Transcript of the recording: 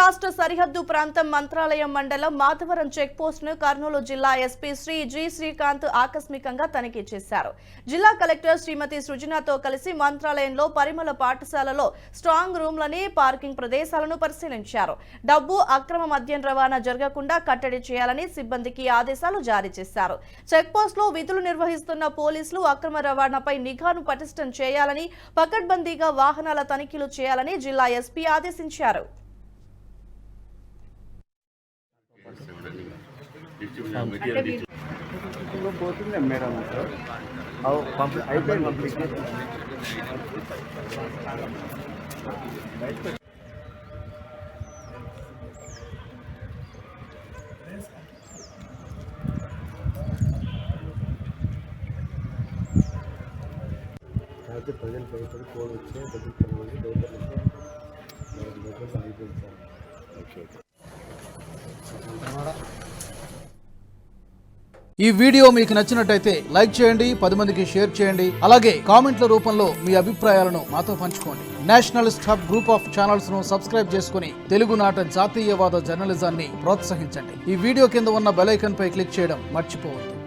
రాష్ట్ర సరిహద్దు ప్రాంతం మంత్రాలయం మండలం మాధవరం చెక్ పోస్ట్ ను కర్నూలు జిల్లా ఎస్పీ శ్రీ జి శ్రీకాంత్ ఆకస్మికంగా తనిఖీ చేశారు. జిల్లా కలెక్టర్ శ్రీమతి సృజనతో కలిసి మంత్రాలయంలో పరిమళ పాఠశాలలో స్ట్రాంగ్ రూమ్లని, పార్కింగ్ ప్రదేశాలను పరిశీలించారు. డబ్బు, అక్రమ మద్యం రవాణా జరగకుండా కట్టడి చేయాలని సిబ్బందికి ఆదేశాలు జారీ చేశారు. చెక్ పోస్ట్ లో విధులు నిర్వహిస్తున్న పోలీసులు అక్రమ రవాణాపై నిఘాను పటిష్టం చేయాలని, పకడ్బందీగా వాహనాల తనిఖీలు చేయాలని జిల్లా ఎస్పీ ఆదేశించారు. ఈ వీడియో మీకు నచ్చినట్టయితే లైక్ చేయండి, 10 మందికి షేర్ చేయండి. అలాగే కామెంట్ల రూపంలో మీ అభిప్రాయాలను మాతో పంచుకోండి. Nationalist hub group of channels ను సబ్స్క్రైబ్ చేసుకుని తెలుగునాట జాతీయవాద జర్నలిజాన్ని ప్రోత్సహించండి. ఈ వీడియో కింద ఉన్న బెల్ ఐకాన్ పై క్లిక్ చేయడం మర్చిపోవద్దు.